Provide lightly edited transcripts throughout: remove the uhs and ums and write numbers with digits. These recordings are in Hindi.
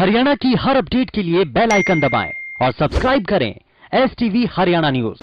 हरियाणा की हर अपडेट के लिए बेल आइकन दबाएं और सब्सक्राइब करें STV हरियाणा न्यूज।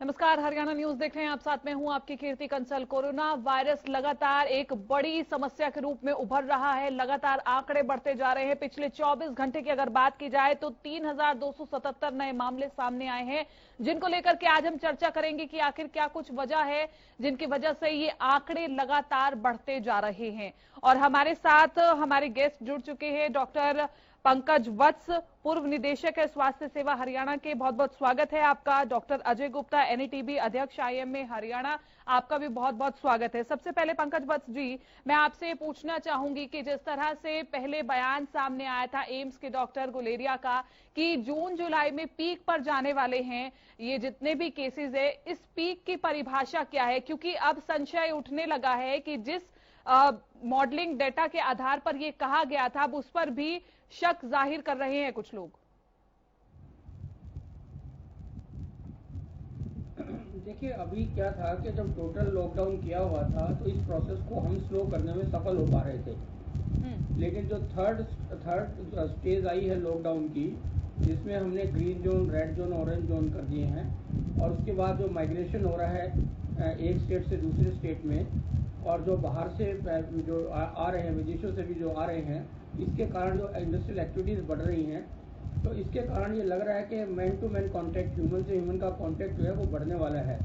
नमस्कार, हरियाणा न्यूज देख रहे हैं आप। साथ में हूं आपकी कीर्ति कंसल। कोरोना वायरस लगातार एक बड़ी समस्या के रूप में उभर रहा है। लगातार आंकड़े बढ़ते जा रहे हैं। पिछले 24 घंटे की अगर बात की जाए तो 3277 नए मामले सामने आए हैं, जिनको लेकर के आज हम चर्चा करेंगे कि आखिर क्या कुछ वजह है जिनकी वजह से ये आंकड़े लगातार बढ़ते जा रहे हैं। और हमारे साथ हमारे गेस्ट जुड़ चुके हैं। डॉक्टर पंकज वत्स, पूर्व निदेशक है स्वास्थ्य सेवा हरियाणा के, बहुत बहुत स्वागत है आपका। डॉक्टर अजय गुप्ता, NETB अध्यक्ष IMA हरियाणा, आपका भी बहुत बहुत स्वागत है। सबसे पहले पंकज वत्स जी, मैं आपसे पूछना चाहूंगी कि जिस तरह से पहले बयान सामने आया था एम्स के डॉक्टर गुलेरिया का कि जून जुलाई में पीक पर जाने वाले हैं ये जितने भी केसेस है, इस पीक की परिभाषा क्या है? क्योंकि अब संशय उठने लगा है कि जिस मॉडलिंग डेटा के आधार पर ये कहा गया था, अब उस पर भी शक जाहिर कर रहे हैं कुछ लोग। देखिए, अभी क्या था कि जब टोटल लॉकडाउन किया हुआ था तो इस प्रोसेस को हम स्लो करने में सफल हो पा रहे थे। लेकिन जो थर्ड स्टेज आई है लॉकडाउन की, जिसमें हमने green zone, red zone, orange zone कर दिए हैं, और उसके बाद जो माइग्रेशन हो रहा है एक स्टेट से दूसरे स्टेट में, और जो बाहर से जो आ रहे हैं, विदेशों से भी जो आ रहे हैं, इसके कारण जो इंडस्ट्रियल एक्टिविटीज बढ़ रही हैं, तो इसके कारण ये लग रहा है कि man to man contact, human से ह्यूमन का कांटेक्ट जो है वो बढ़ने वाला है।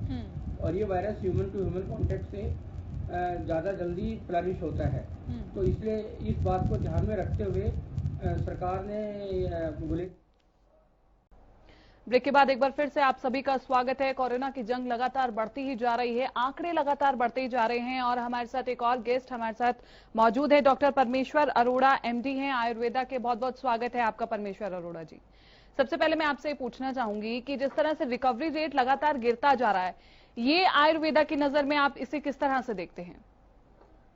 और ये virus human to human contact से ज़्यादा जल्दी फ्लरिश होता है। तो इसलिए इस बात को ध्यान में रखते हुए सरकार ने ब्रेक के बाद एक बार फिर से आप सभी का स्वागत है। कोरोना की जंग लगातार बढ़ती ही जा रही है, आंकड़े लगातार बढ़ते ही जा रहे हैं। और हमारे साथ एक और गेस्ट हमारे साथ मौजूद है, डॉक्टर परमेश्वर अरोड़ा, MD हैं आयुर्वेदा के। बहुत बहुत स्वागत है आपका परमेश्वर अरोड़ा जी। सबसे पहले मैं आपसे पूछना चाहूंगी कि जिस तरह से रिकवरी रेट लगातार गिरता जा रहा है, ये आयुर्वेदा की नजर में आप इसे किस तरह से देखते हैं?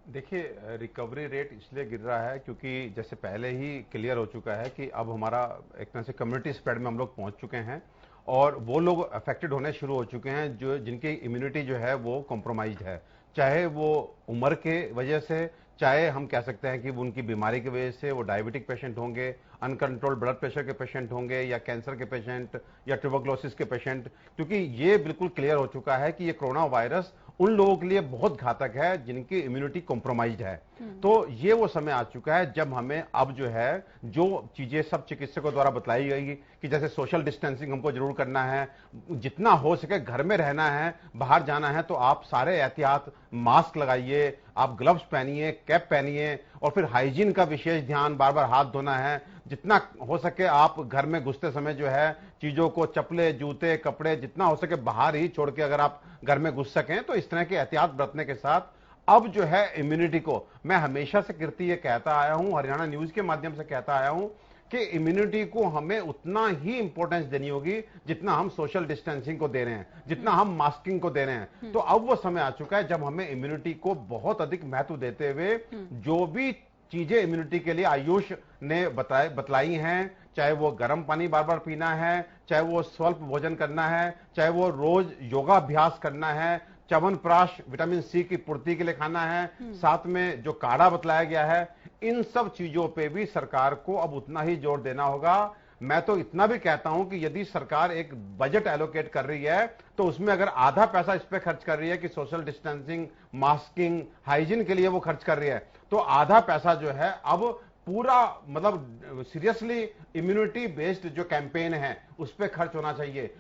देखिए, रिकवरी रेट इसलिए गिर रहा है क्योंकि जैसे पहले ही क्लियर हो चुका है कि अब हमारा एक तरह से कम्युनिटी स्प्रेड में हम लोग पहुंच चुके हैं और वो लोग अफेक्टेड होने शुरू हो चुके हैं जो जिनकी इम्यूनिटी जो है वो कॉम्प्रोमाइज्ड है, चाहे वो उम्र के वजह से, चाहे हम कह सकते हैं कि उनकी बीमारी की वजह से वो डायबिटिक पेशेंट होंगे, अनकंट्रोल्ड ब्लड प्रेशर के पेशेंट होंगे, या कैंसर के पेशेंट, या ट्यूबरक्लोसिस के पेशेंट। क्योंकि ये बिल्कुल क्लियर हो चुका है कि ये कोरोना वायरस उन लोगों के लिए बहुत घातक है जिनकी इम्यूनिटी कॉम्प्रोमाइज्ड है। तो ये वो समय आ चुका है जब हमें अब जो है जो चीजें सब चिकित्सकों द्वारा बतलाई गई कि जैसे सोशल डिस्टेंसिंग हमको जरूर करना है, जितना हो सके घर में रहना है, बाहर जाना है तो आप सारे एहतियात, मास्क लगाइए, आप ग्लव्स पहनिए, कैप पहनिए, और फिर हाइजीन का विशेष ध्यान, बार बार हाथ धोना है। जितना हो सके आप घर में घुसते समय जो है चीजों को, चप्पले, जूते, कपड़े, जितना हो सके बाहर ही छोड़ के अगर आप घर में घुस सकें तो इस तरह के एहतियात बरतने के साथ अब जो है इम्यूनिटी को, मैं हमेशा से कीर्ति ये कहता आया हूं, हरियाणा न्यूज के माध्यम से कहता आया हूं कि इम्यूनिटी को हमें उतना ही इंपॉर्टेंस देनी होगी जितना हम सोशल डिस्टेंसिंग को दे रहे हैं, जितना हम मास्किंग को दे रहे हैं। तो अब वो समय आ चुका है जब हमें इम्यूनिटी को बहुत अधिक महत्व देते हुए जो भी चीजें इम्यूनिटी के लिए आयुष ने बतलाई हैं, चाहे वो गर्म पानी बार बार पीना है, चाहे वो स्वल्प भोजन करना है, चाहे वो रोज योगाभ्यास करना है, च्यवनप्राश विटामिन C की पूर्ति के लिए खाना है, साथ में जो काढ़ा बतलाया गया है, इन सब चीजों पे भी सरकार को अब उतना ही जोर देना होगा। मैं तो इतना भी कहता हूं कि यदि सरकार एक बजट एलोकेट कर रही है तो उसमें अगर आधा पैसा इस पे खर्च कर रही है कि सोशल डिस्टेंसिंग, मास्किंग, हाइजीन के लिए वो खर्च कर रही है, तो आधा पैसा जो है अब पूरा मतलब सीरियसली इम्यूनिटी बेस्ड जो कैंपेन है उस पर खर्च होना चाहिए।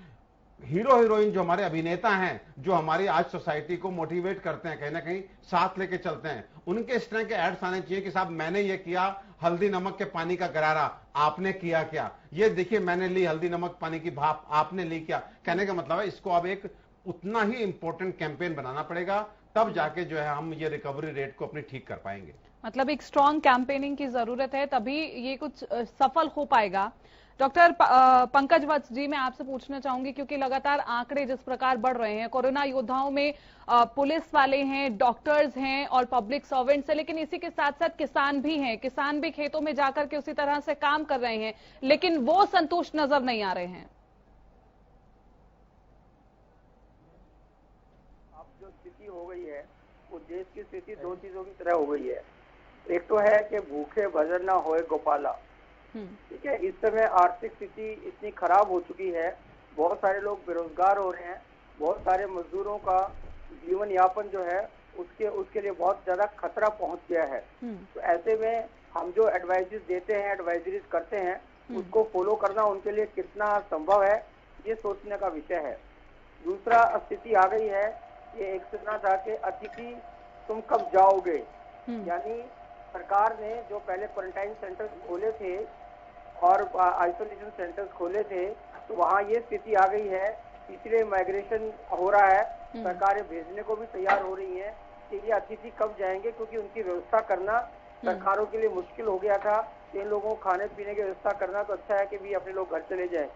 हीरो हीरोइन जो हमारे अभिनेता हैं, जो हमारी आज सोसाइटी को मोटिवेट करते हैं, कहीं ना कहीं साथ लेके चलते हैं, उनके इस तरह के एड्स आने चाहिए कि साहब मैंने ये किया, हल्दी नमक के पानी का गरारा, आपने किया क्या? ये देखिए मैंने ली हल्दी नमक पानी की भाप, आपने ली क्या? कहने का मतलब है इसको अब एक उतना ही इंपॉर्टेंट कैंपेन बनाना पड़ेगा, तब जाके जो है हम ये रिकवरी रेट को अपनी ठीक कर पाएंगे। मतलब एक स्ट्रॉन्ग कैंपेनिंग की जरूरत है, तभी ये कुछ सफल हो पाएगा। डॉक्टर पंकज वत्स जी, मैं आपसे पूछना चाहूंगी, क्योंकि लगातार आंकड़े जिस प्रकार बढ़ रहे हैं, कोरोना योद्धाओं में पुलिस वाले हैं, डॉक्टर्स हैं और पब्लिक सर्वेंट्स हैं, लेकिन इसी के साथ साथ किसान भी हैं। किसान भी खेतों में जाकर के उसी तरह से काम कर रहे हैं, लेकिन वो संतुष्ट नजर नहीं आ रहे हैं। अब जो स्थिति हो गई है वो देश की स्थिति दो चीजों की तरह हो गई है। एक तो है कि भूखे भजन ना होए गोपाला, ठीक है। इस समय आर्थिक स्थिति इतनी खराब हो चुकी है, बहुत सारे लोग बेरोजगार हो रहे हैं, बहुत सारे मजदूरों का जीवन यापन जो है उसके लिए बहुत ज्यादा खतरा पहुंच गया है। तो ऐसे में हम जो एडवाइजरीज देते हैं, एडवाइजरीज करते हैं, उसको फॉलो करना उनके लिए कितना संभव है, ये सोचने का विषय है। दूसरा स्थिति आ गई है, ये एक सुनना था कि अतिथि तुम कब जाओगे, यानी सरकार ने जो पहले क्वारंटाइन सेंटर्स खोले थे और आइसोलेशन सेंटर्स खोले थे, तो वहाँ ये स्थिति आ गई है, इसलिए माइग्रेशन हो रहा है, सरकारें भेजने को भी तैयार हो रही हैं कि ये अतिथि कब जाएंगे, क्योंकि उनकी व्यवस्था करना सरकारों के लिए मुश्किल हो गया था। इन लोगों को खाने पीने की व्यवस्था करना, तो अच्छा है कि भी अपने लोग घर चले जाएं।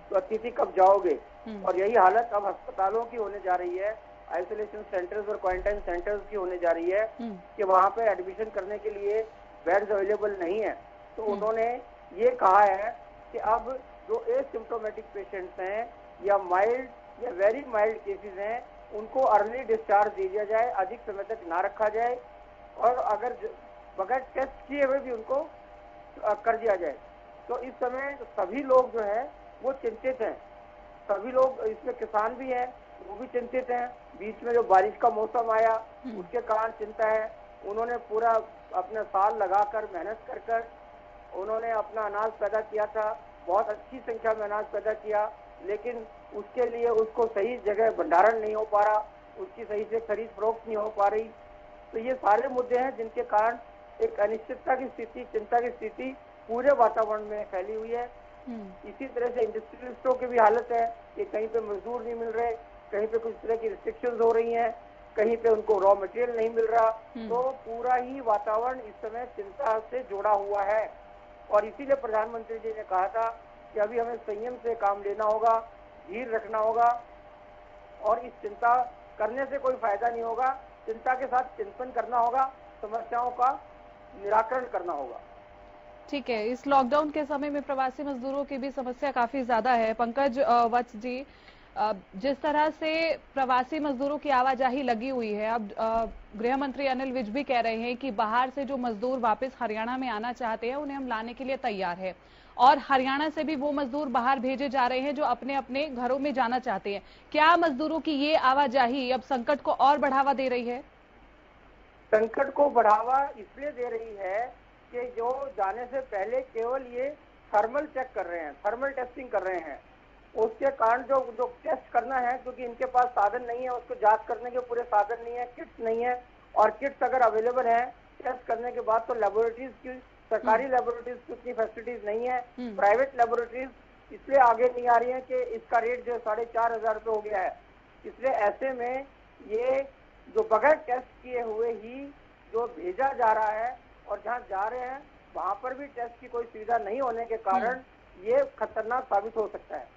तो अतिथि कब जाओगे, और यही हालत अब अस्पतालों की होने जा रही है, आइसोलेशन सेंटर्स और क्वारंटाइन सेंटर्स की होने जा रही है कि वहाँ पे एडमिशन करने के लिए बेड्स अवेलेबल नहीं है। तो उन्होंने ये कहा है कि अब जो एसिम्प्टोमेटिक पेशेंट्स हैं या माइल्ड या वेरी माइल्ड केसेस हैं, उनको अर्ली डिस्चार्ज दे दिया जाए, अधिक समय तक ना रखा जाए, और अगर बगैर टेस्ट किए हुए भी उनको कर दिया जाए। तो इस समय सभी लोग जो है वो चिंतित हैं, सभी लोग, इसमें किसान भी हैं, वो भी चिंतित हैं। बीच में जो बारिश का मौसम आया उसके कारण चिंता है। उन्होंने पूरा अपना साल लगाकर मेहनत कर उन्होंने अपना अनाज पैदा किया था, बहुत अच्छी संख्या में अनाज पैदा किया, लेकिन उसके लिए उसको सही जगह भंडारण नहीं हो पा रहा, उसकी सही से खरीद फरोख्त नहीं हो पा रही। तो ये सारे मुद्दे हैं जिनके कारण एक अनिश्चितता की स्थिति, चिंता की स्थिति पूरे वातावरण में फैली हुई है। इसी तरह से इंडस्ट्रियलिस्टों की भी हालत है कि कहीं पे मजदूर नहीं मिल रहे, कहीं पे कुछ तरह की रिस्ट्रिक्शंस हो रही हैं, कहीं पे उनको रॉ मटेरियल नहीं मिल रहा। तो पूरा ही वातावरण इस समय चिंता से जुड़ा हुआ है, और इसीलिए प्रधानमंत्री जी ने कहा था कि अभी हमें संयम से काम लेना होगा, धीर रखना होगा, और इस चिंता करने से कोई फायदा नहीं होगा। चिंता के साथ चिंतन करना होगा, समस्याओं का निराकरण करना होगा। ठीक है, इस लॉकडाउन के समय में प्रवासी मजदूरों की भी समस्या काफी ज्यादा है। पंकज वत्स जी, जिस तरह से प्रवासी मजदूरों की आवाजाही लगी हुई है, अब गृह मंत्री अनिल विज भी कह रहे हैं कि बाहर से जो मजदूर वापस हरियाणा में आना चाहते हैं उन्हें हम लाने के लिए तैयार है, और हरियाणा से भी वो मजदूर बाहर भेजे जा रहे हैं जो अपने अपने घरों में जाना चाहते हैं। क्या मजदूरों की ये आवाजाही अब संकट को और बढ़ावा दे रही है? संकट को बढ़ावा इसलिए दे रही है कि जो जाने से पहले केवल ये थर्मल चेक कर रहे हैं, थर्मल टेस्टिंग कर रहे हैं, उसके कारण जो टेस्ट करना है, क्योंकि इनके पास साधन नहीं है, उसको जांच करने के पूरे साधन नहीं है, किट्स नहीं है, और किट्स अगर अवेलेबल है टेस्ट करने के बाद, तो लेबोरेटरीज की, सरकारी लेबोरेटरीज की उतनी फैसिलिटीज नहीं है, प्राइवेट लेबोरेटरीज इसलिए आगे नहीं आ रही है कि इसका रेट जो 4,500 रुपये हो गया है। इसलिए ऐसे में ये जो बगैर टेस्ट किए हुए ही जो भेजा जा रहा है, और जहाँ जा रहे हैं वहां पर भी टेस्ट की कोई सुविधा नहीं होने के कारण ये खतरनाक साबित हो सकता है।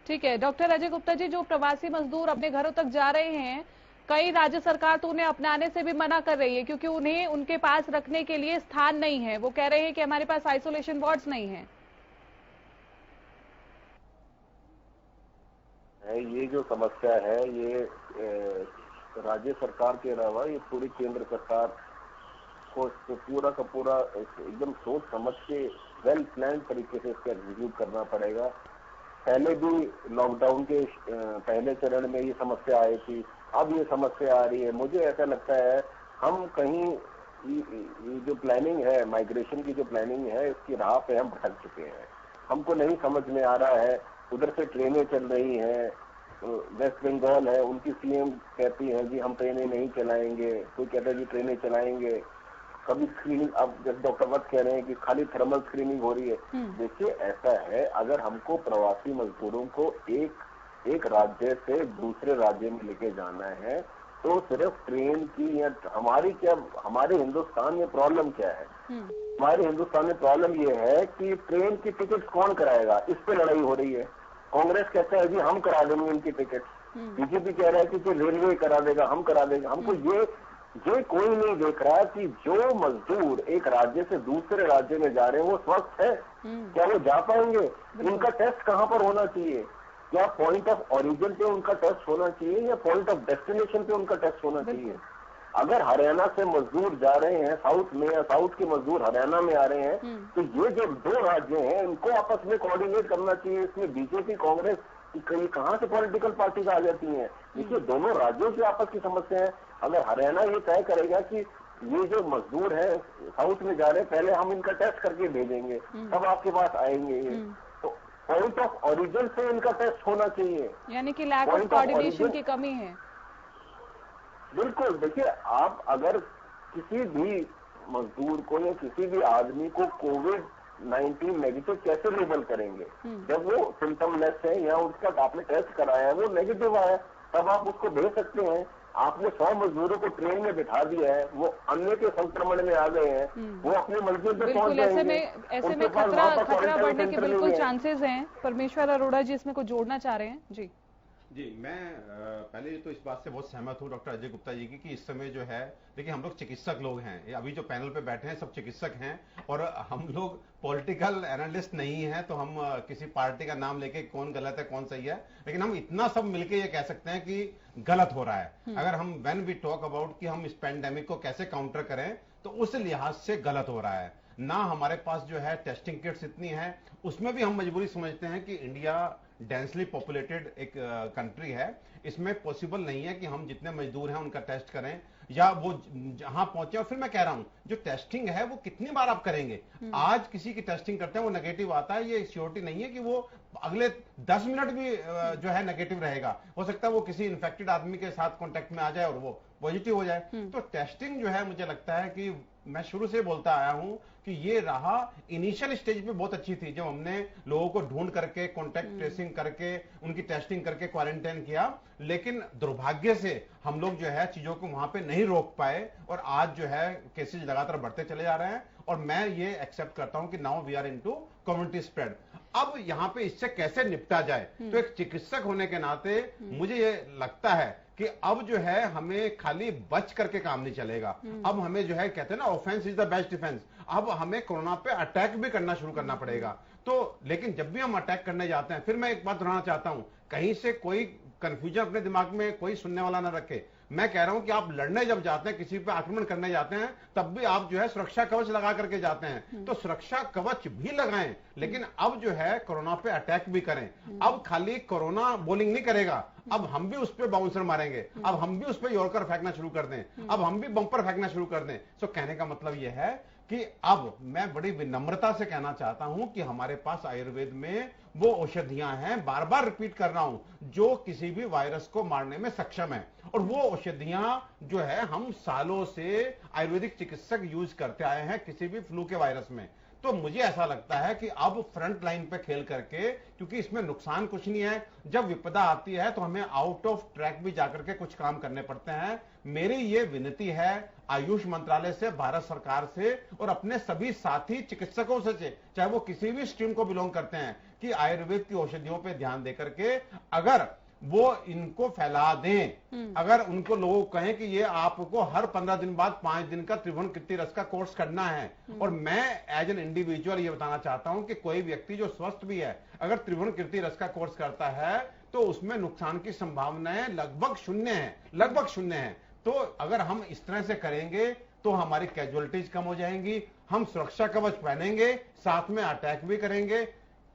ठीक है, डॉक्टर अजय गुप्ता जी, जो प्रवासी मजदूर अपने घरों तक जा रहे हैं, कई राज्य सरकार तो उन्हें अपनाने से भी मना कर रही है, क्योंकि उन्हें उनके पास रखने के लिए स्थान नहीं है। वो कह रहे हैं कि हमारे पास आइसोलेशन वार्ड्स नहीं है। ये जो समस्या है, ये राज्य सरकार के अलावा ये पूरी केंद्र सरकार को पूरा का पूरा एकदम सोच समझ के वेल प्लान तरीके से इसका एग्जीक्यूट करना पड़ेगा। पहले भी लॉकडाउन के पहले चरण में ये समस्या आई थी, अब ये समस्या आ रही है। मुझे ऐसा लगता है हम कहीं ये जो प्लानिंग है, माइग्रेशन की जो प्लानिंग है, इसकी राह पे हम भटक चुके हैं। हमको नहीं समझ में आ रहा है। उधर से ट्रेनें चल रही हैं, वेस्ट बंगाल है, उनकी सीएम कहती है कि हम ट्रेनें नहीं चलाएंगे, कोई कहता है कि ट्रेनें चलाएंगे। कभी स्क्रीनिंग, अब जैसे डॉक्टर वत्स कह रहे हैं कि खाली थर्मल स्क्रीनिंग हो रही है। देखिए, ऐसा है, अगर हमको प्रवासी मजदूरों को एक राज्य से दूसरे राज्य में लेके जाना है, तो सिर्फ ट्रेन की या हमारे हिंदुस्तान में प्रॉब्लम क्या है? हमारे हिंदुस्तान में प्रॉब्लम ये है कि ट्रेन की टिकट कौन कराएगा, इस पे लड़ाई हो रही है। कांग्रेस कहता है जी हम करा देंगे इनकी टिकट, बीजेपी कह रहा है कि रेलवे करा देगा, हम करा देंगे। हमको ये कोई नहीं देख रहा कि जो मजदूर एक राज्य से दूसरे राज्य में जा रहे हैं वो स्वस्थ है, क्या वो जा पाएंगे? उनका टेस्ट कहाँ पर होना चाहिए? क्या पॉइंट ऑफ ओरिजिन पे उनका टेस्ट होना चाहिए या पॉइंट ऑफ डेस्टिनेशन पे उनका टेस्ट होना चाहिए? अगर हरियाणा से मजदूर जा रहे हैं साउथ में या साउथ के मजदूर हरियाणा में आ रहे हैं, तो ये जो दो राज्य हैं इनको आपस में कोऑर्डिनेट करना चाहिए। इसमें बीजेपी कांग्रेस कहाँ से पॉलिटिकल पार्टीज आ जाती हैं? देखिए दोनों राज्यों की आपस की समस्या है। अगर हरियाणा ये तय करेगा कि ये जो मजदूर है साउथ में जा रहे हैं, पहले हम इनका टेस्ट करके भेजेंगे तब आपके पास आएंगे, तो पॉइंट ऑफ ओरिजिन से इनका टेस्ट होना चाहिए। यानी कि लैक ऑफ कोऑर्डिनेशन की कमी है। बिल्कुल। देखिए आप अगर किसी भी मजदूर को या किसी भी आदमी को कोविड-19 नेगेटिव कैसे लेबल करेंगे? जब वो सिम्टमलेस है या उसका आपने टेस्ट कराया है वो नेगेटिव आया, तब आप उसको भेज सकते हैं। आपने 100 मजदूरों को ट्रेन में बिठा दिया है, वो अन्य के संक्रमण में आ गए हैं, वो अपनी मंजिल पे पहुंच जाएंगे। ऐसे में खतरा बढ़ने के बिल्कुल चांसेस हैं। परमेश्वर अरोड़ा जी इसमें कुछ जोड़ना चाह रहे हैं? जी मैं पहले तो इस बात से बहुत सहमत हूँ डॉक्टर अजय गुप्ता जी की कि इस समय जो है देखिए हम लोग चिकित्सक लोग हैं, अभी जो पैनल पे बैठे हैं सब चिकित्सक हैं और हम लोग पॉलिटिकल एनालिस्ट नहीं हैं, तो हम किसी पार्टी का नाम लेके कौन गलत है कौन सही है, लेकिन हम इतना सब मिलके ये कह सकते हैं कि गलत हो रहा है। अगर हम व्हेन वी टॉक अबाउट कि हम इस पेंडेमिक को कैसे काउंटर करें तो उस लिहाज से गलत हो रहा है। ना हमारे पास जो है टेस्टिंग किट्स इतनी है, उसमें भी हम मजबूरी समझते हैं कि इंडिया डेंसली पॉपुलेटेड एक कंट्री है, इसमें पॉसिबल नहीं है कि हम जितने मजदूर हैं उनका टेस्ट करें या वो जहां पहुंचे। और फिर मैं कह रहा हूं जो टेस्टिंग है वो कितनी बार आप करेंगे? आज किसी की टेस्टिंग करते हैं वो नेगेटिव आता है, ये श्योरिटी नहीं है कि वो अगले 10 मिनट भी जो है नेगेटिव रहेगा। हो सकता है वो किसी इन्फेक्टेड आदमी के साथ कांटेक्ट में आ जाए और वो पॉजिटिव हो जाए। तो टेस्टिंग जो है मुझे लगता है कि मैं शुरू से बोलता आया हूं कि ये राह इनिशियल स्टेज पे बहुत अच्छी थी, जब हमने लोगों को ढूंढ करके कॉन्टैक्ट ट्रेसिंग करके उनकी टेस्टिंग करके क्वारंटाइन किया, लेकिन दुर्भाग्य से हम लोग जो है चीजों को वहां पे नहीं रोक पाए और आज जो है केसेस लगातार बढ़ते चले जा रहे हैं। और मैं ये एक्सेप्ट करता हूं कि now we are into community spread. अब यहां पे इससे कैसे निपटा जाए, तो एक चिकित्सक होने के नाते मुझे ये लगता है कि अब जो है हमें खाली बच करके काम नहीं चलेगा। अब हमें जो है कहते हैं ना offence is the best defence, अब हमें कोरोना पे अटैक भी करना शुरू करना पड़ेगा। तो लेकिन जब भी हम अटैक करने जाते हैं, फिर मैं एक बात दोहराना चाहता हूं, कहीं से कोई कंफ्यूजन अपने दिमाग में कोई सुनने वाला ना रखे। मैं कह रहा हूं कि आप लड़ने जब जाते हैं, किसी पे आक्रमण करने जाते हैं, तब भी आप जो है सुरक्षा कवच लगा करके जाते हैं। तो सुरक्षा कवच भी लगाएं, लेकिन अब जो है कोरोना पे अटैक भी करें। अब खाली कोरोना बोलिंग नहीं करेगा, अब हम भी उस पर बाउंसर मारेंगे, अब हम भी उस पर यॉर्कर फेंकना शुरू कर दें, अब हम भी बम्पर फेंकना शुरू कर दें। तो कहने का मतलब यह है कि अब मैं बड़ी विनम्रता से कहना चाहता हूं कि हमारे पास आयुर्वेद में वो औषधियां हैं, बार बार रिपीट कर रहा हूं, जो किसी भी वायरस को मारने में सक्षम है। और वो औषधियां जो है हम सालों से आयुर्वेदिक चिकित्सक यूज करते आए हैं किसी भी फ्लू के वायरस में। तो मुझे ऐसा लगता है कि अब फ्रंट लाइन पे खेल करके, क्योंकि इसमें नुकसान कुछ नहीं है, जब विपदा आती है तो हमें आउट ऑफ ट्रैक भी जाकर के कुछ काम करने पड़ते हैं। मेरी ये विनती है आयुष मंत्रालय से, भारत सरकार से और अपने सभी साथी चिकित्सकों से, चाहे वो किसी भी स्ट्रीम को बिलोंग करते हैं, कि आयुर्वेद की औषधियों पे ध्यान देकर के अगर वो इनको फैला दें, अगर उनको लोगों को कहें कि ये आपको हर 15 दिन बाद 5 दिन का त्रिभुवन कीर्ति रस का कोर्स करना है। और मैं एज एन इंडिविजुअल ये बताना चाहता हूं कि कोई व्यक्ति जो स्वस्थ भी है, अगर त्रिभुवन कीर्ति रस का कोर्स करता है तो उसमें नुकसान की संभावनाएं लगभग शून्य है, लगभग शून्य है। तो अगर हम इस तरह से करेंगे तो हमारी कैजुअलिटीज कम हो जाएंगी, हम सुरक्षा कवच पहनेंगे, साथ में अटैक भी करेंगे।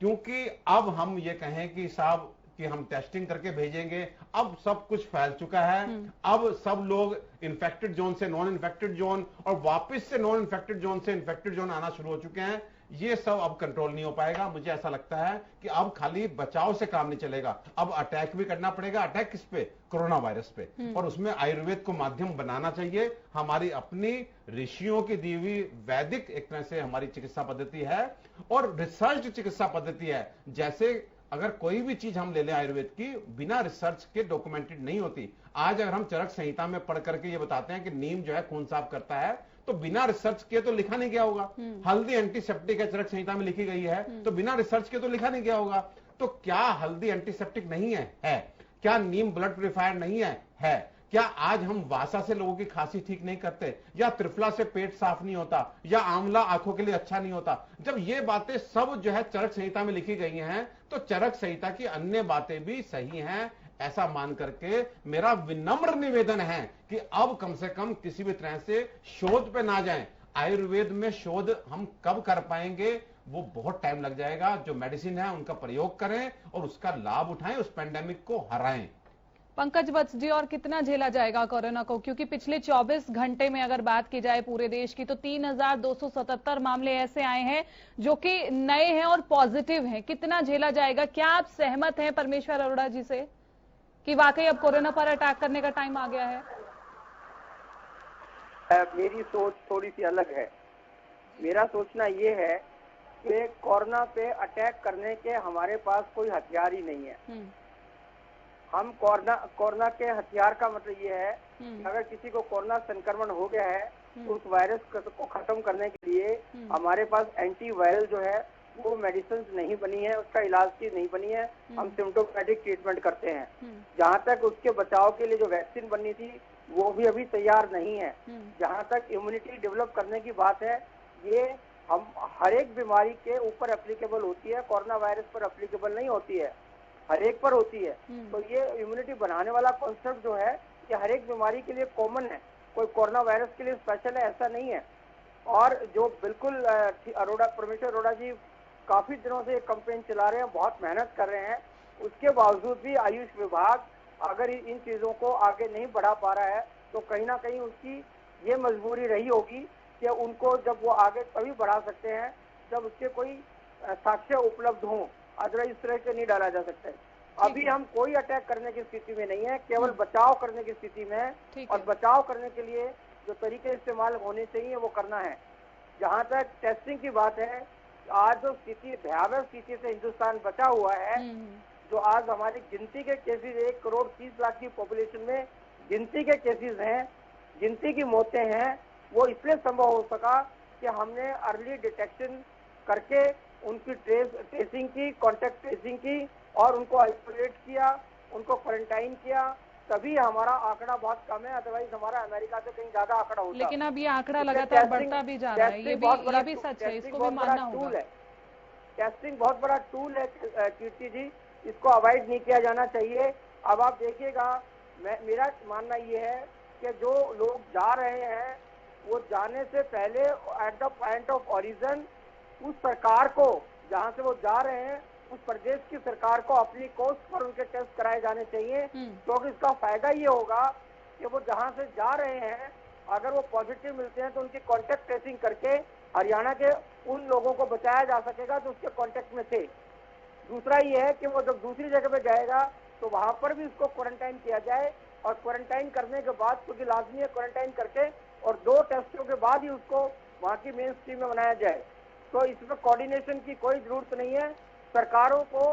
क्योंकि अब हम ये कहें कि साहब कि हम टेस्टिंग करके भेजेंगे, अब सब कुछ फैल चुका है, अब सब लोग इन्फेक्टेड जोन से नॉन इन्फेक्टेड जोन और वापस से नॉन इन्फेक्टेड जोन से इन्फेक्टेड जोन आना शुरू हो चुके हैं। ये सब अब कंट्रोल नहीं हो पाएगा। मुझे ऐसा लगता है कि अब खाली बचाव से काम नहीं चलेगा, अब अटैक भी करना पड़ेगा। अटैक किस पे? कोरोना वायरस पे। और उसमें आयुर्वेद को माध्यम बनाना चाहिए। हमारी अपनी ऋषियों की दी हुई वैदिक एक तरह से हमारी चिकित्सा पद्धति है और रिसर्च चिकित्सा पद्धति है। जैसे अगर कोई भी चीज हम ले लें आयुर्वेद की, बिना रिसर्च के डॉक्यूमेंटेड नहीं होती। आज अगर हम चरक संहिता में पढ़ करके ये बताते हैं कि नीम जो है खून साफ करता है, तो बिना रिसर्च के तो लिखा नहीं गया होगा। हल्दी एंटीसेप्टिक है, चरक संहिता में लिखी गई है, तो बिना रिसर्च के तो लिखा नहीं गया होगा। तो क्या हल्दी एंटीसेप्टिक नहीं है? क्या नीम ब्लड प्यूरिफायर नहीं है? क्या आज हम वासा से लोगों की खांसी ठीक नहीं करते, या त्रिफला से पेट साफ नहीं होता, या आंवला आंखों के लिए अच्छा नहीं होता? जब ये बातें सब जो है चरक संहिता में लिखी गई हैं, तो चरक संहिता की अन्य बातें भी सही हैं, ऐसा मान करके मेरा विनम्र निवेदन है कि अब कम से कम किसी भी तरह से शोध पे ना जाएं। आयुर्वेद में शोध हम कब कर पाएंगे? वो बहुत टाइम लग जाएगा। जो मेडिसिन है उनका प्रयोग करें और उसका लाभ उठाएं, उस पेंडेमिक को हराएं। पंकज वत्स जी, और कितना झेला जाएगा कोरोना को? क्योंकि पिछले 24 घंटे में अगर बात की जाए पूरे देश की, तो 3,277 मामले ऐसे आए हैं जो कि नए हैं और पॉजिटिव हैं। कितना झेला जाएगा? क्या आप सहमत हैं परमेश्वर अरोड़ा जी से कि वाकई अब कोरोना पर अटैक करने का टाइम आ गया है? मेरी सोच थोड़ी सी अलग है। मेरा सोचना ये है कि कोरोना पे अटैक करने के हमारे पास कोई हथियार ही नहीं है। हम कोरोना के हथियार का मतलब ये है कि अगर किसी को कोरोना संक्रमण हो गया है तो उस वायरस को खत्म करने के लिए हमारे पास एंटीवायरल जो है वो मेडिसिन नहीं बनी है, उसका इलाज की नहीं बनी है। हम सिम्टोमेटिक ट्रीटमेंट करते हैं। जहाँ तक उसके बचाव के लिए जो वैक्सीन बननी थी वो भी अभी तैयार नहीं है। जहाँ तक इम्यूनिटी डेवलप करने की बात है, ये हम हर एक बीमारी के ऊपर एप्लीकेबल होती है, कोरोना वायरस पर एप्लीकेबल नहीं होती है, हर एक पर होती है। तो ये इम्यूनिटी बनाने वाला कॉन्सेप्ट जो है ये हर एक बीमारी के लिए कॉमन है, कोई कोरोना वायरस के लिए स्पेशल है ऐसा नहीं है। और जो बिल्कुल परमेश्वर अरोड़ा जी काफी दिनों से कैंपेन चला रहे हैं, बहुत मेहनत कर रहे हैं, उसके बावजूद भी आयुष विभाग अगर इन चीजों को आगे नहीं बढ़ा पा रहा है तो कहीं ना कहीं उसकी ये मजबूरी रही होगी कि उनको जब वो आगे तभी बढ़ा सकते हैं जब उसके कोई साक्ष्य उपलब्ध हों, अदरवाइज इस तरह से नहीं डाला जा सकता है। अभी हम कोई अटैक करने की स्थिति में नहीं है, केवल बचाव करने की स्थिति में है। और बचाव करने के लिए जो तरीके इस्तेमाल होने चाहिए वो करना है। जहाँ तक टेस्टिंग की बात है, आज जो स्थिति भयावह स्थिति से हिंदुस्तान बचा हुआ है, जो आज हमारी गिनती के केसेस 1,30,00,000 की पॉपुलेशन में गिनती के केसेस हैं, गिनती की मौतें हैं, वो इसलिए संभव हो सका कि हमने अर्ली डिटेक्शन करके उनकी ट्रेसिंग की, कॉन्टेक्ट ट्रेसिंग की और उनको आइसोलेट किया, उनको क्वारंटाइन किया, तभी हमारा आंकड़ा बहुत कम है। अदरवाइज हमारा अमेरिका से कहीं ज्यादा आंकड़ा होता। लेकिन अब ये आंकड़ा लगातार बढ़ता भी जा रहा है, ये भी सच है, इसको भी मानना होगा। टेस्टिंग बहुत बड़ा टूल है कीर्ति जी, इसको अवॉइड नहीं किया जाना चाहिए। अब आप देखिएगा, मेरा मानना ये है कि जो लोग जा रहे हैं वो जाने से पहले at the point of origin उस सरकार को, जहाँ से वो जा रहे हैं उस प्रदेश की सरकार को अपनी कॉस्ट पर उनके टेस्ट कराए जाने चाहिए। क्योंकि इसका फायदा ये होगा कि वो जहाँ से जा रहे हैं अगर वो पॉजिटिव मिलते हैं तो उनकी कॉन्टेक्ट ट्रेसिंग करके हरियाणा के उन लोगों को बचाया जा सकेगा जो उसके कॉन्टेक्ट में थे। दूसरा ये है कि वो जब दूसरी जगह पे जाएगा तो वहां पर भी उसको क्वारंटाइन किया जाए, और क्वारंटाइन करने के बाद, क्योंकि लाजमी है क्वारंटाइन करके और 2 टेस्टों के बाद ही उसको वहाँ की मेन स्ट्रीम में बनाया जाए। तो इसमें कोऑर्डिनेशन की कोई जरूरत नहीं है, सरकारों को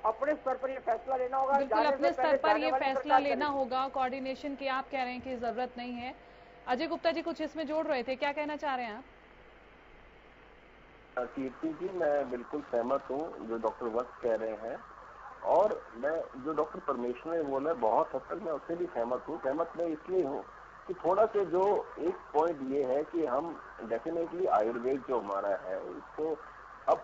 अपने स्तर पर ये फैसला लेना होगा। बिल्कुल अपने स्तर पर ये फैसला लेना होगा, कोऑर्डिनेशन की आप कह रहे हैं कि जरूरत नहीं है। अजय गुप्ता जी कुछ इसमें जोड़ रहे थे, क्या कहना चाह रहे हैं आप? कीर्ति जी, मैं बिल्कुल सहमत हूँ जो डॉक्टर वत्स कह रहे हैं, और मैं जो डॉक्टर परमेश्वर ने बोला बहुत हद तक मैं उससे भी सहमत हूँ। सहमत मैं इसलिए हूँ कि थोड़ा सा जो एक पॉइंट ये है कि हम डेफिनेटली आयुर्वेद जो हमारा है उसको अब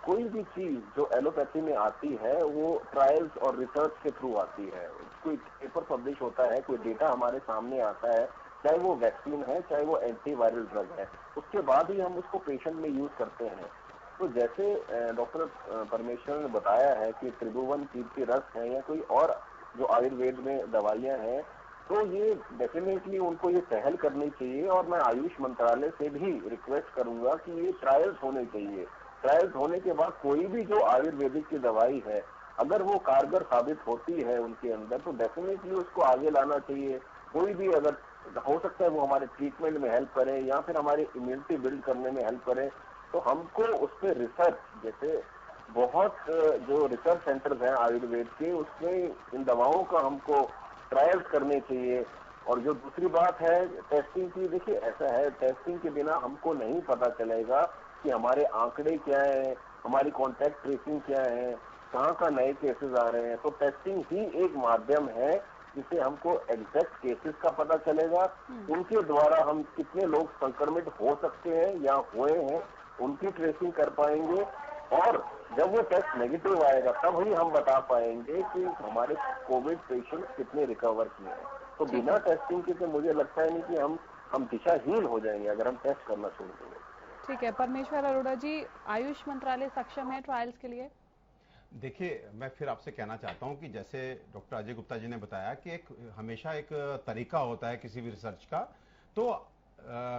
कोई भी चीज जो एलोपैथी में आती है वो ट्रायल्स और रिसर्च के थ्रू आती है। कोई पेपर पब्लिश होता है, कोई डेटा हमारे सामने आता है, चाहे वो वैक्सीन है चाहे वो एंटीवायरल ड्रग है, उसके बाद ही हम उसको पेशेंट में यूज करते हैं। तो जैसे डॉक्टर परमेश्वर ने बताया है कि त्रिभुवन कीर्ति रस है या कोई और जो आयुर्वेद में दवाइयां हैं, तो ये डेफिनेटली उनको ये पहल करनी चाहिए। और मैं आयुष मंत्रालय से भी रिक्वेस्ट करूंगा कि ये ट्रायल्स होने चाहिए। ट्रायल्स होने के बाद कोई भी जो आयुर्वेदिक की दवाई है अगर वो कारगर साबित होती है उनके अंदर, तो डेफिनेटली उसको आगे लाना चाहिए। कोई भी अगर हो सकता है वो हमारे ट्रीटमेंट में हेल्प करे या फिर हमारी इम्यूनिटी बिल्ड करने में हेल्प करे, तो हमको उस पर रिसर्च, जैसे बहुत जो रिसर्च सेंटर्स हैं आयुर्वेद के, उसमें इन दवाओं का हमको ट्रायल्स करने चाहिए और जो दूसरी बात है टेस्टिंग की, देखिए ऐसा है, टेस्टिंग के बिना हमको नहीं पता चलेगा कि हमारे आंकड़े क्या है, हमारी कॉन्टैक्ट ट्रेसिंग क्या है, कहाँ नए केसेस आ रहे हैं। तो टेस्टिंग ही एक माध्यम है जिससे हमको एग्जैक्ट केसेस का पता चलेगा, उनके द्वारा हम कितने लोग संक्रमित हो सकते हैं या हुए हैं उनकी ट्रेसिंग कर पाएंगे, और जब वो टेस्ट नेगेटिव आएगा तब ही हम बता पाएंगे कि हमारे कोविड पेशेंट कितने रिकवर किए हैं। तो बिना टेस्टिंग के तो मुझे लगता है नहीं कि हम दिशाहीन हो जाएंगे अगर हम टेस्ट करना शुरू करें। ठीक है, परमेश्वर अरोड़ा जी, आयुष मंत्रालय सक्षम है ट्रायल्स के लिए? देखिए, मैं फिर आपसे कहना चाहता हूं कि जैसे डॉक्टर अजय गुप्ता जी ने बताया कि हमेशा एक तरीका होता है किसी भी रिसर्च का, तो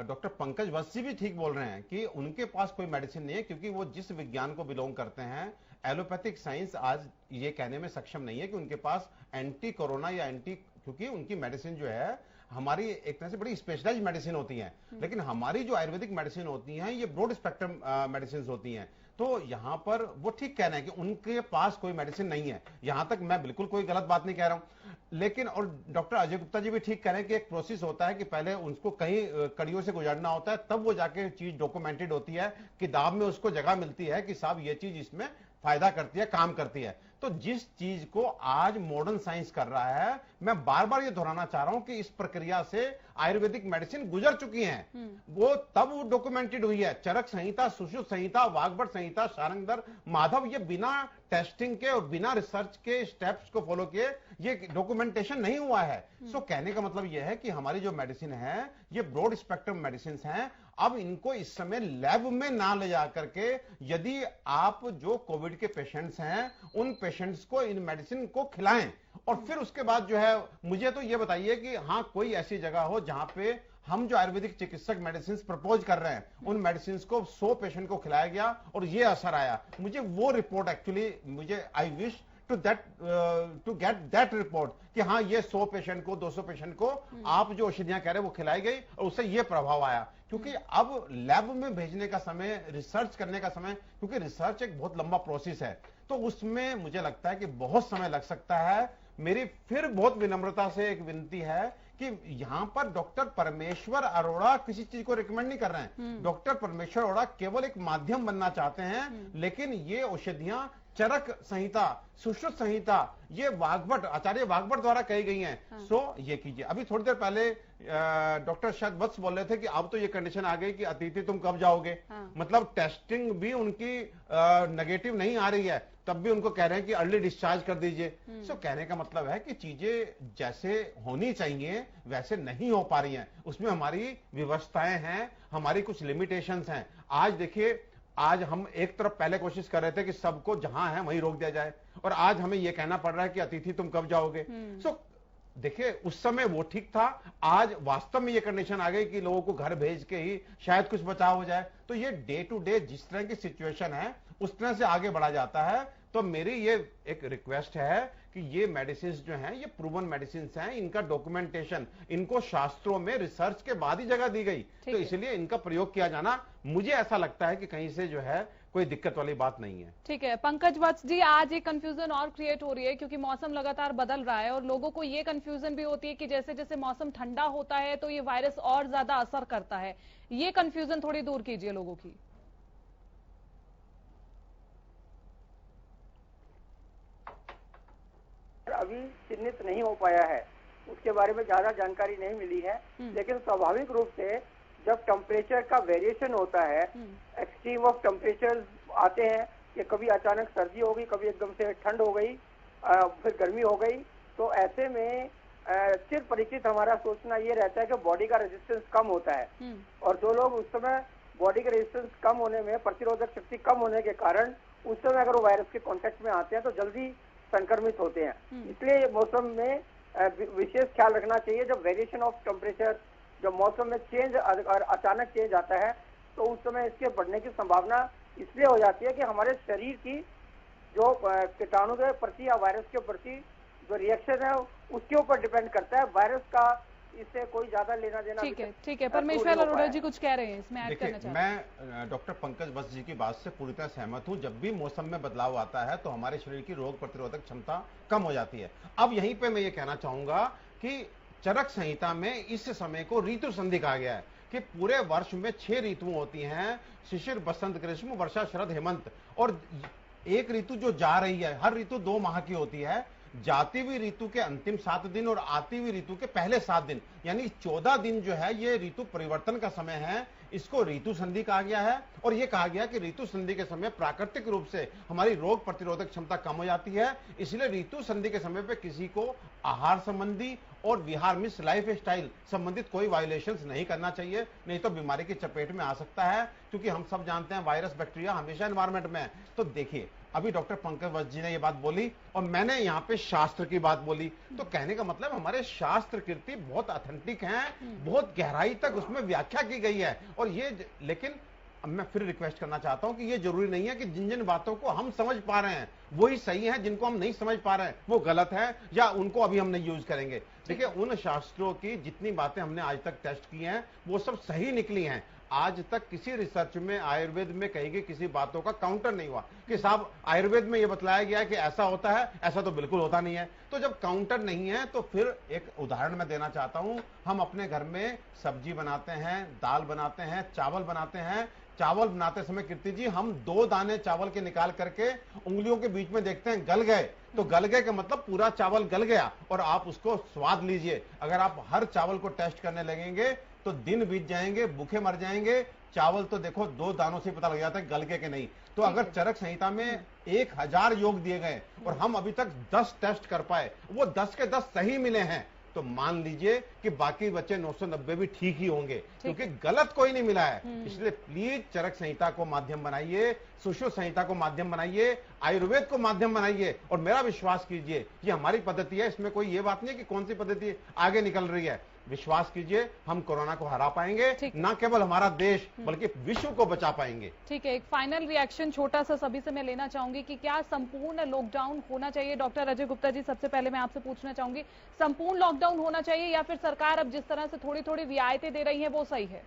डॉक्टर पंकज वत्स जी भी ठीक बोल रहे हैं कि उनके पास कोई मेडिसिन नहीं है, क्योंकि वो जिस विज्ञान को बिलोंग करते हैं, एलोपैथिक साइंस आज ये कहने में सक्षम नहीं है कि उनके पास एंटी कोरोना या क्योंकि उनकी मेडिसिन जो है हमारी एक तरह से बड़ी स्पेशलाइज्ड मेडिसिन होती हैं, लेकिन हमारी जो आयुर्वेदिक मेडिसिन होती हैं ये ब्रॉड स्पेक्ट्रम मेडिसिन होती हैं। तो यहां पर वो ठीक कहना है कि उनके पास कोई मेडिसिन नहीं है, यहां तक मैं बिल्कुल कोई गलत बात नहीं कह रहा हूं। लेकिन और डॉक्टर अजय गुप्ता जी भी ठीक कह रहे हैं कि एक प्रोसेस होता है कि पहले उसको कई कड़ियों से गुजरना होता है, तब वो जाके चीज डॉक्यूमेंटेड होती है, किताब में उसको जगह मिलती है कि साहब ये चीज इसमें फायदा करती है, काम करती है। तो जिस चीज को आज मॉडर्न साइंस कर रहा है, मैं बार बार ये दोहराना चाह रहा हूं कि इस प्रक्रिया से आयुर्वेदिक मेडिसिन गुजर चुकी हैं, वो तब वो डॉक्यूमेंटेड हुई है। चरक संहिता, सुश्रुत संहिता, वाग्भट संहिता, शारंगधर, माधव, ये बिना टेस्टिंग के और बिना रिसर्च के स्टेप्स को फॉलो किए ये डॉक्यूमेंटेशन नहीं हुआ है। सो कहने का मतलब यह है कि हमारी जो मेडिसिन है ये ब्रॉड स्पेक्ट्रम मेडिसिन हैं। अब इनको इस समय लैब में ना ले जाकर के, यदि आप जो कोविड के पेशेंट्स हैं उन पेशेंट्स को इन मेडिसिन को खिलाएं, और फिर उसके बाद जो है मुझे तो ये बताइए कि हाँ कोई ऐसी जगह हो जहां पे हम जो आयुर्वेदिक चिकित्सक मेडिसिन प्रपोज कर रहे हैं उन मेडिसिन को 100 पेशेंट को खिलाया गया और ये असर आया। मुझे वो रिपोर्ट एक्चुअली मुझे I wish to get that report कि हाँ ये 100 पेशेंट को 200 पेशेंट को आप जो औषधियां कह रहे हैं वो खिलाई गई और उससे ये प्रभाव आया। क्योंकि अब लैब में भेजने का समय, रिसर्च करने का समय, क्योंकि रिसर्च एक बहुत लंबा प्रोसेस है, तो उसमें मुझे लगता है कि बहुत समय लग सकता है। मेरी फिर बहुत विनम्रता से एक विनती है कि यहां पर डॉक्टर परमेश्वर अरोड़ा किसी चीज को रिकमेंड नहीं कर रहे हैं। डॉक्टर परमेश्वर अरोड़ा केवल एक माध्यम बनना चाहते हैं, लेकिन ये औषधियां चरक संहिता, सुश्रुत संहिता, ये वाग्भट, आचार्य वाग्भट द्वारा कही गई हैं। सो ये कीजिए। अभी थोड़ी देर पहले डॉक्टर शायद वत्स बोल रहे थे कि अब तो ये कंडीशन आ गई कि अतिथि तुम कब जाओगे। मतलब टेस्टिंग भी उनकी नेगेटिव नहीं आ रही है, तब भी उनको कह रहे हैं कि अर्ली डिस्चार्ज कर दीजिए। सो कहने का मतलब है कि चीजें जैसे होनी चाहिए वैसे नहीं हो पा रही हैं, उसमें हमारी व्यवस्थाएं हैं, हमारी कुछ लिमिटेशंस हैं। आज देखिए, आज हम एक तरफ पहले कोशिश कर रहे थे कि सबको जहां है वहीं रोक दिया जाए, और आज हमें यह कहना पड़ रहा है कि अतिथि तुम कब जाओगे। सो देखिए, उस समय वो ठीक था, आज वास्तव में ये कंडीशन आ गई कि लोगों को घर भेज के ही शायद कुछ बचाव हो जाए। तो ये डे टू डे जिस तरह की सिचुएशन है उस तरह से आगे बढ़ा जाता है। तो मेरी ये एक रिक्वेस्ट है कि ये मेडिसिन जो हैं ये प्रूवन मेडिसिन हैं, इनका डॉक्यूमेंटेशन, इनको शास्त्रों में रिसर्च के बाद ही जगह दी गई, तो इसलिए इनका प्रयोग किया जाना, मुझे ऐसा लगता है कि कहीं से जो है कोई दिक्कत वाली बात नहीं है। ठीक है पंकज वत्स जी, आज एक कंफ्यूजन और क्रिएट हो रही है क्योंकि मौसम लगातार बदल रहा है और लोगों को ये कंफ्यूजन भी होती है कि जैसे जैसे मौसम ठंडा होता है तो ये वायरस और ज्यादा असर करता है। ये कंफ्यूजन थोड़ी दूर कीजिए लोगों की। अभी चिन्हित नहीं हो पाया है, उसके बारे में ज्यादा जानकारी नहीं मिली है, लेकिन स्वाभाविक रूप से जब टेम्परेचर का वेरिएशन होता है, एक्सट्रीम ऑफ टेम्परेचर आते हैं कि कभी अचानक सर्दी हो गई, कभी एकदम से ठंड हो गई, फिर गर्मी हो गई, तो ऐसे में चिर परिचित हमारा सोचना ये रहता है कि बॉडी का रेजिस्टेंस कम होता है, और जो लोग उस समय बॉडी का रेजिस्टेंस कम होने में, प्रतिरोधक शक्ति कम होने के कारण उस समय अगर वो वायरस के कांटेक्ट में आते हैं तो जल्दी संक्रमित होते हैं। इसलिए मौसम में विशेष ख्याल रखना चाहिए। जब वेरिएशन ऑफ टेम्परेचर, जब मौसम में चेंज और अचानक चेंज आता है तो उस समय इसके बढ़ने की संभावना इसलिए हो जाती है कि हमारे शरीर की जो कीटाणु के प्रति या वायरस के प्रति जो रिएक्शन है उसके ऊपर डिपेंड करता है। वायरस का इससे कोई ज्यादा लेना देना। ठीक है परमेश्वर अरोड़ा जी कुछ कह रहे हैं, इसमें ऐड करना चाहते हैं। मैं डॉक्टर पंकज वत्स जी की बात से पूरी तरह सहमत हूं। जब भी मौसम में बदलाव आता है तो हमारे शरीर की रोग प्रतिरोधक क्षमता कम हो जाती है। अब यहीं पे मैं ये कहना चाहूंगा कि चरक संहिता में इस समय को ऋतु संधि कहा गया है कि पूरे वर्ष में 6 ऋतुएं होती हैं, शिशिर, बसंत, ग्रीष्म, वर्षा, शरद, हेमंत। और एक ऋतु जो जा रही है, हर ऋतु 2 माह की होती है। जाती हुई ऋतु के अंतिम 7 दिन और आती हुई ऋतु के पहले 7 दिन, यानी 14 दिन जो है ये ऋतु परिवर्तन का समय है। इसको ऋतु संधि कहा गया है। और ये कहा गया कि ऋतु संधि के समय प्राकृतिक रूप से हमारी रोग प्रतिरोधक क्षमता कम हो जाती है, इसलिए ऋतु संधि के समय पे किसी को आहार संबंधी और विहार मीन्स लाइफ स्टाइल संबंधित कोई वायोलेशंस नहीं करना चाहिए, नहीं तो बीमारी की चपेट में आ सकता है। क्योंकि हम सब जानते हैं वायरस बैक्टीरिया हमेशा एनवायरमेंट में है। तो देखिए, अभी डॉक्टर पंकज वत्स जी ने ये बात बोली और मैंने यहाँ पे शास्त्र की बात बोली, तो कहने का मतलब हमारे शास्त्र कीर्ति बहुत ऑथेंटिक हैं, बहुत गहराई तक उसमें व्याख्या की गई है। और ये लेकिन अब मैं फिर रिक्वेस्ट करना चाहता हूं कि ये जरूरी नहीं है कि जिन जिन बातों को हम समझ पा रहे हैं वही सही है, जिनको हम नहीं समझ पा रहे हैं वो गलत है या उनको अभी हम नहीं यूज करेंगे। देखिए, उन शास्त्रों की जितनी बातें हमने आज तक टेस्ट की हैं वो सब सही निकली हैं। आज तक किसी रिसर्च में आयुर्वेद में कही गई किसी बातों का काउंटर नहीं हुआ कि साहब आयुर्वेद में ये बतलाया गया है कि ऐसा होता है, ऐसा तो बिल्कुल होता नहीं है। तो जब काउंटर नहीं है तो फिर एक उदाहरण मैं देना चाहता हूं। हम अपने घर में सब्जी बनाते हैं, दाल बनाते हैं, चावल बनाते हैं। चावल बनाते समय कीर्ति जी हम 2 दाने चावल के निकाल करके उंगलियों के बीच में देखते हैं गल गए, तो गल गए का मतलब पूरा चावल गल गया और आप उसको स्वाद लीजिए। अगर आप हर चावल को टेस्ट करने लगेंगे तो दिन बीत जाएंगे, भूखे मर जाएंगे। चावल तो देखो 2 दानों से पता लग जाता है गल गए कि नहीं। तो अगर चरक संहिता में 1000 योग दिए गए और हम अभी तक 10 टेस्ट कर पाए, वो 10 के 10 सही मिले हैं, तो मान लीजिए कि बाकी बच्चे 990 भी ठीक ही होंगे, क्योंकि गलत कोई नहीं मिला है। इसलिए प्लीज चरक संहिता को माध्यम बनाइए, सुश्रुत संहिता को माध्यम बनाइए, आयुर्वेद को माध्यम बनाइए और मेरा विश्वास कीजिए ये हमारी पद्धति है। इसमें कोई ये बात नहीं है कि कौन सी पद्धति आगे निकल रही है। विश्वास कीजिए हम कोरोना को हरा पाएंगे, ना केवल हमारा देश बल्कि विश्व को बचा पाएंगे। ठीक है, एक फाइनल रिएक्शन छोटा सा सभी से मैं लेना चाहूंगी कि क्या संपूर्ण लॉकडाउन होना चाहिए? डॉक्टर अजय गुप्ता जी, सबसे पहले मैं आपसे पूछना चाहूंगी, संपूर्ण लॉकडाउन होना चाहिए या फिर सरकार अब जिस तरह से थोड़ी थोड़ी रियायतें दे रही है वो सही है?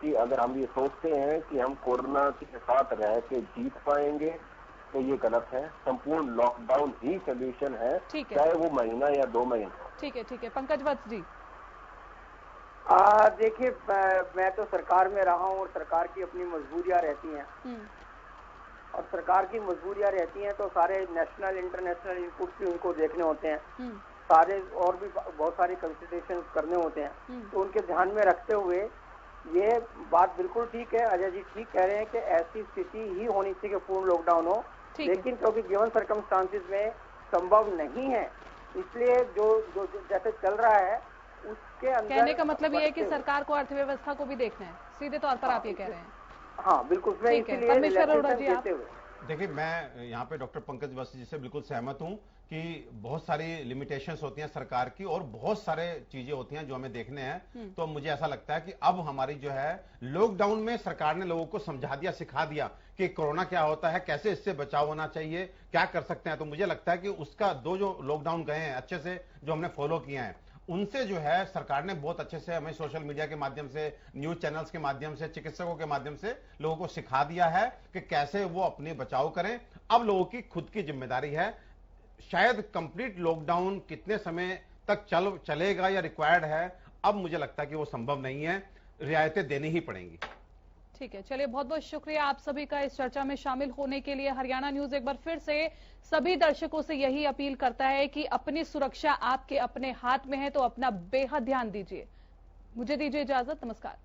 कि अगर हम ये सोचते हैं कि हम कोरोना के साथ रह के जीत पाएंगे तो ये गलत है। संपूर्ण लॉकडाउन ही सोल्यूशन है, चाहे वो महीना या 2 महीने। ठीक है। पंकज वत्स जी, देखिए, मैं तो सरकार में रहा हूँ और सरकार की अपनी मजबूरियां रहती हैं और सरकार की मजबूरियां रहती हैं तो सारे नेशनल इंटरनेशनल इनपुट भी उनको देखने होते हैं, सारे और भी बहुत सारे कंसिडरेशन करने होते हैं। तो उनके ध्यान में रखते हुए ये बात बिल्कुल ठीक है, अजय जी ठीक कह रहे हैं कि ऐसी स्थिति ही होनी चाहिए कि पूर्ण लॉकडाउन हो, लेकिन क्योंकि गिवन सर्कमस्टांसिस में संभव नहीं है, इसलिए जो जैसे चल रहा है उसके अंदर। कहने का मतलब ये है कि सरकार को अर्थव्यवस्था को भी देखना है, सीधे तौर पर आप ये कह रहे हैं? हाँ बिल्कुल। परमेश्वर अरोड़ा जी, आप? देखिए, मैं यहाँ पे डॉक्टर पंकज वत्स जी से बिल्कुल सहमत हूँ कि बहुत सारी लिमिटेशंस होती हैं सरकार की और बहुत सारे चीजें होती हैं जो हमें देखने हैं। तो मुझे ऐसा लगता है कि अब हमारी जो है लॉकडाउन में सरकार ने लोगों को समझा दिया, सिखा दिया कि कोरोना क्या होता है, कैसे इससे बचाव होना चाहिए, क्या कर सकते हैं। तो मुझे लगता है कि उसका जो लॉकडाउन गए हैं अच्छे से, जो हमने फॉलो किए हैं, उनसे जो है सरकार ने बहुत अच्छे से हमें सोशल मीडिया के माध्यम से, न्यूज चैनल्स के माध्यम से, चिकित्सकों के माध्यम से लोगों को सिखा दिया है कि कैसे वो अपने बचाव करें। अब लोगों की खुद की जिम्मेदारी है। शायद कंप्लीट लॉकडाउन कितने समय तक चलेगा या रिक्वायर्ड है, अब मुझे लगता है कि वो संभव नहीं है, रियायतें देनी ही पड़ेंगी। ठीक है, चलिए, बहुत बहुत शुक्रिया आप सभी का इस चर्चा में शामिल होने के लिए। हरियाणा न्यूज एक बार फिर से सभी दर्शकों से यही अपील करता है कि अपनी सुरक्षा आपके अपने हाथ में है, तो अपना बेहद ध्यान दीजिए। मुझे दीजिए इजाजत, नमस्कार।